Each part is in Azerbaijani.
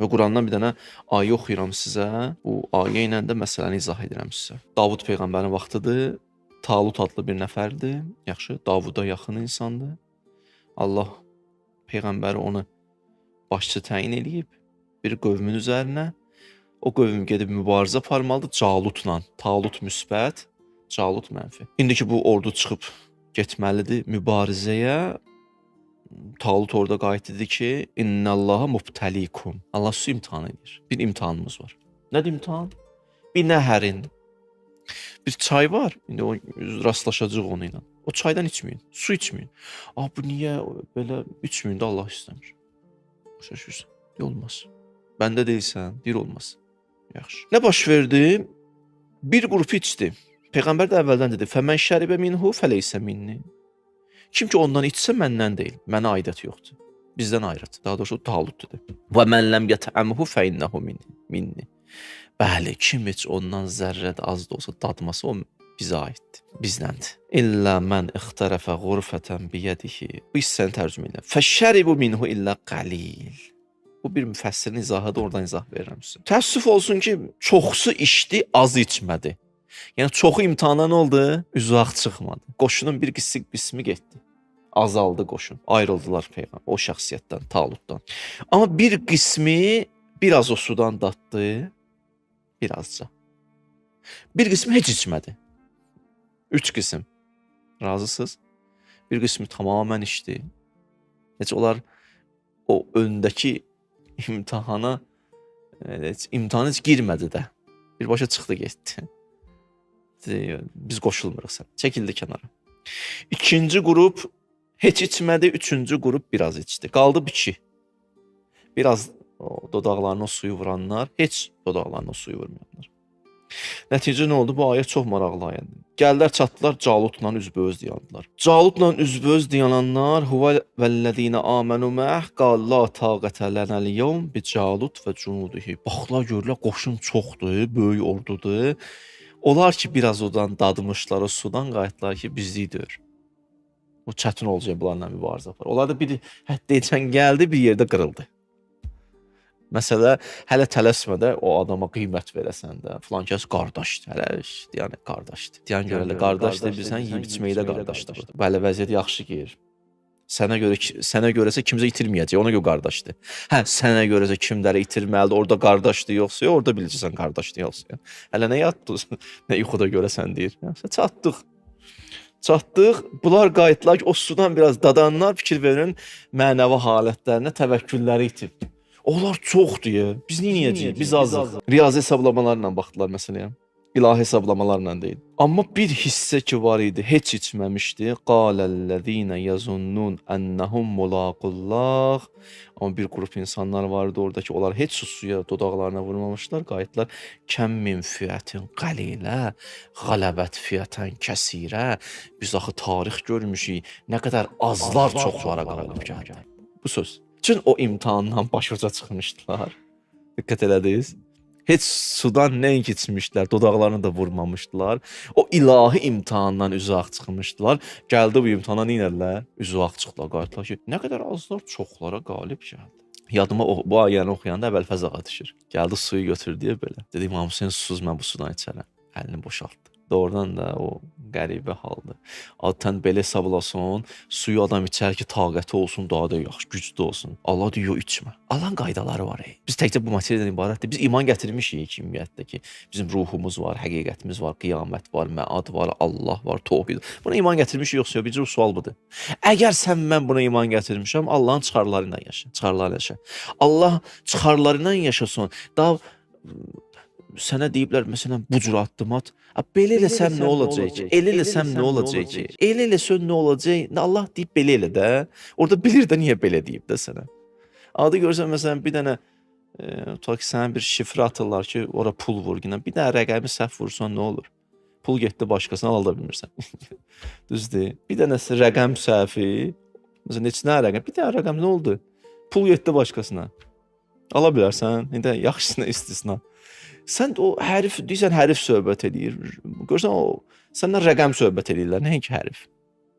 Və Qurandan bir dənə ayə oxuyuram sizə. Bu ayə ilə də məsələni izah edirəm sizə. Davud peyğəmbərin vaxtıdır. Talut adlı bir nəfərdir. Yaxşı, Davuda yaxın insandır. Allah peyğəmbəri onu başçı təyin eləyib bir qövmün üzərinə. O qövm gedib mübarizə aparmalıdır Calutla. Talut müsbət, Calut mənfi. İndiki bu ordu çıxıb getməlidir mübarizəyə. Talut orada qayıt dedi ki, İnnallaha mubtalikum. Allah sizi imtahan edir. Bir imtahanımız var. Nədir imtahan? Bir nəhərin, bir çay var. İndi o rastlaşacaq onu ilə. O çaydan içməyin, su içməyin. Bu niyə belə içməyin də Allah istəmir. Şaşırsan. Olmaz. Bəndə deyilsən, deyir olmaz. Yaxşı. Nə baş verdi? Bir qrup içdi. Peyğəmbər də əvvəldən dedi: "Fəmən şəribə minhu fəleysə minni." Kim ki ondan içsə məndən deyil. Mənə aidət yoxdur. Bizdən ayrıdır. Daha doğrusu Talut dedi. "Və mən ləm yətəəmhu fəinnehu minni." Bəli, kim heç ondan zərrə də az da olsa dadması o bizə aiddir. Bizdəndir. İllə mən ixtərəfə ğurfətən biyədihi. Bu hissəni tərcümə edirəm. Fəşəribu minhu illə qalil. Bu bir müfəssirin izahıdır, oradan izah verirəm sizə. Təəssüf olsun ki, çoxsu içdi, azı içmədi. Yəni çoxu imtahana nə oldu? Üzaq çıxmadı. Qoşunun bir qismi getdi. Azaldı qoşun. Ayrıldılar peyğəmbər o şəxsiyyətdən, Talutdan. Amma bir qismi biraz o sudan daddı, birazca. Bir qismi heç içmədi. 3 qism. Razısınız? Bir qismi tamamən içdi. Heç onlar o öndəki imtahana imtahana heç girmədi də. Birbaşa çıxdı getdi. Biz qoşulmuruq sən. Çəkildi kənara. İkinci qrup heç içmədi, üçüncü qrup biraz içdi. Qaldı 2. Biraz dodaqlarına o suyu vuranlar, heç dodaqlarına o suyu vurmayanlar. Nəticə nə oldu? Bu ayə çox maraqlı ayədir. Gəldilər çatdılar Calutla üzbəüz dayandılar. Calutla üzbəüz dayananlar huve vellezine amenu ma'h qal la taqata lanal yawm bi Calut və cunudihi. Baxdılar görürlər qoşun çoxdur, böyük ordudur. Onlar ki biraz odan dadmışlar o sudan qayıtdılar ki bizlikdir. Bu çətin olacaq bunlarla mübarizə apar. Onlar da bir həddəcən gəldi, bir yerdə qırıldı. Məsələ hələ tələsmədə o adama qiymət verəsən də, filan kəs qardaşdır, hələ yəni qardaşdır. Deyən görələ qardaşdır, bilsən yeyib içməkdə qardaşdır. Bəli, vəziyyət yaxşı gəlir. Sənə görəsə kimsə itirməyəcək, ona görə qardaşdır. Sənə görəsə kimləri itirməlidir, orada qardaşdır yoxsa, orada biləcəksən qardaşdır yoxsa. Hələ nə yatdın, nə yuxuda görəsən deyir. Çatdıq, bunlar qayıtdılar ki, o sudan biraz dadanlar, fikir verin, mənəvi halətlərinə təvəkkülləri itib. Onlar çoxdur ya, biz neyəcəyik, biz azıq. Riyazi hesablamalarla baxdılar məsələyə. İlahi hesablamalarla deyil. Amma bir hissə ki var idi, heç içməmişdi. Qalellezine yazunnun ennehum mulaqullah. Amma bir qrup insanlar vardı orada ki, onlar heç suya dodaqlarına vurmamışlar, qayıtdılar. Kəm min fiətin qalilə, qalabət fiətən kəsirə. Biz axı tarix görmüşük, nə qədər azlar çoxlara qalib gəldi. Bu söz. Çün o imtahandan başuca çıxmışdılar. Diqqət elədiniz? Heç sudan nəinki içmişlər, dodaqlarını da vurmamışdılar. O ilahi imtahandan üzaq çıxmışdılar. Gəldi bu imtahana nə edərlər? Üzaq çıxdılar, qayıtdılar ki, nə qədər azlar çoxlara qalib gəldi. Yadıma bu ayəni oxuyanda əvvəl fəzağa düşür. Gəldi suyu götürdü belə. Dedi, İmam Hüseyin susuz mən bu sudan içərəm. Əlini boşaltdı. Doğrudan da o qəribə haldır. Adətən belə hesablasın, suyu adam içər ki, taqəti olsun, daha da yaxşı, güclü olsun. Allah deyir, içmə. Allahın qaydaları var. Biz təkcə bu materiyadan ibarətdir. Biz iman gətirmişik ümumiyyətlə ki, bizim ruhumuz var, həqiqətimiz var, qiyamət var, məad var, Allah var, tövhid. Buna iman gətirmişik yoxsa yox? Bircə sual budur. Əgər sən mən buna iman gətirmişəm, Allahın çıxarları ilə yaşa. Çıxarları ilə yaşa. Allah çıxarları ilə yaşasın. Daha sənə deyiblər, məsələn, bu cür addım at. Belə eləsəm nə olacaq ki? Elə eləsəm nə olacaq ki? Elə eləsən nə olacaq? Allah deyib belə elə də. Orada bilir də niyə belə deyib də sənə. Adı görsən, məsələn, bir dənə tutaq ki, sənə bir şifrə atırlar ki, ora pul vur. Bir dənə rəqəmi səhv vursan nə olur? Pul getdi başqasına, ala bilmirsən. Düzdür. Bir dənə rəqəm səhvi, məsələn, neçə rəqəm? Bir dənə rəqəm nə oldu? Pul getdi başqasına. Ala bilərsən. İndi yaxşısına istisna. Sən o hərif deyirsən, hərif söhbət edir. Görsən o səndən rəqəm söhbət edirlər, nəinki hərif.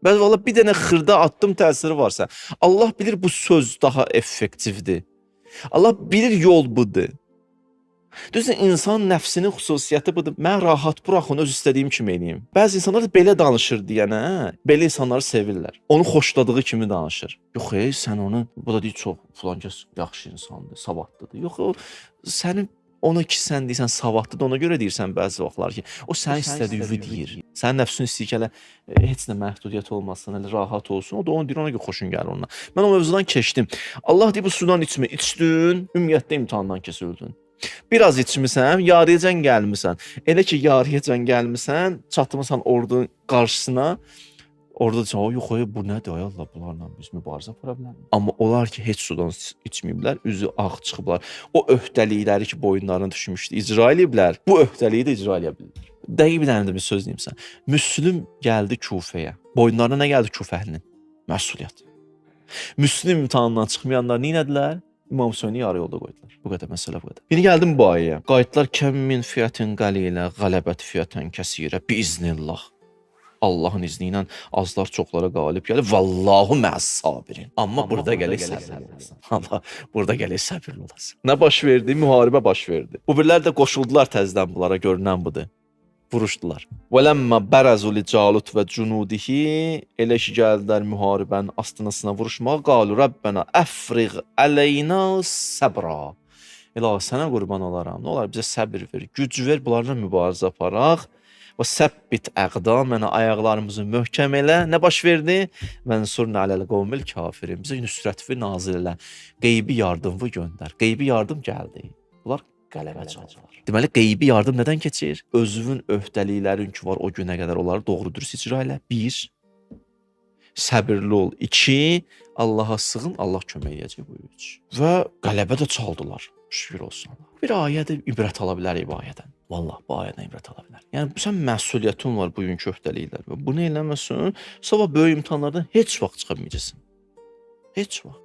Bəli, valla bir dənə xırda addım təsiri varsa, Allah bilir bu söz daha effektivdir. Allah bilir yol budur. Düzdür, insan nəfsinin xüsusiyyəti budur. Mən rahat buraxın, öz istədiyim kimi eləyim. Bəzi insanlar da belə danışır deyənə, belə insanları sevirlər. Onu xoşladığı kimi danışır. Yox, sən onu, bu da deyir çox filankəs yaxşı insandır, savadlıdır. Yox, o sənin ona ki sən deyirsən savadlıdır, ona görə deyirsən bəzi vaxtlar ki, o sənin istədiyi deyir. Sənin nəfsin istəyir ki, elə heç nə məhdudiyyət olmasın, elə rahat olsun. O da onu deyir, ona görə xoşun gəlir ondan. Mən o mövzudan keçdim. Allah deyir, bu sudan içmə, içdin, ümumiyyətlə imtahandan keçirdin. Biraz içmisən, yarıyacan gəlmisən. Elə ki, yarıyacan gəlmisən, çatmısan ordunun qarşısına. Orada deyirsən, yox, bu nədir, ay Allah, bunlarla biz mübarizə apara bilərik. Amma onlar ki, heç sudan içməyiblər, üzü ağ çıxıblar. O öhdəlikləri ki, boyunlarına düşmüşdü, icra ediblər. Bu öhdəliyi də icra edə bilirlər. Dəqiq bir dənə də bir söz deyim sən. Müslüm gəldi Kufəyə. Boyunlarına nə gəldi Kufəhlinin? Məsuliyyət. Müslüm imtahandan çıxmayanlar nə etdilər? İmam Hüseyni yarı yolda qoydular. Bu qədər məsələ bu qədər. Yeni gəldim bu ayəyə. Qayıtlar kəm min fiyatin qalilə, qələbət fiyatən kəsirə biiznillah. Allahın izni ilə azlar çoxlara qalib gəlir. Vallahu məs-sabirin. Amma burada gəlir səbirli olasın. Allah, burada gəlir səbirli olasın. Nə baş verdi? Müharibə baş verdi. Bu birlər də qoşuldular təzədən bunlara, görünən budur. Vuruşdular. Vələmmə bərəzu li Calut və cunudihi, elə ki gəldilər müharibənin astınasına vuruşmağa, qalu Rəbbənə əfriq əleyna səbra. İlahi, sənə qurban olaram, nə olar bizə səbir ver, güc ver, bunlarla mübarizə aparaq. Və səbbit əqdamənə, ayaqlarımızı möhkəm elə. Nə baş verdi? Vənsurnə aləl qovmil kafirin. Bizə nüsrətvi nazil elə. Qeybi yardımı göndər. Qeybi yardım gəldi. Bunlar qələbə çaldılar. Deməli, qeybi yardım nədən keçir? Özünün öhdəliklərin ki var o günə qədər onları doğru dürüst icra elə. 1. Səbirli ol. 2. Allah'a sığın, Allah kömək edəcək bu 3. Və qələbə də çaldılar. Şükür olsun. Bir ayədə ibrət ala bilərik bu ayədən. Vallah, bu ayədən ibrət ala bilər. Yəni, sən məsuliyyətin var bugünkü öhdəliklər. Bunu eləməsən, sabah böyük imtahanlardan heç vaxt çıxa bilməyəcəksin. Heç vaxt.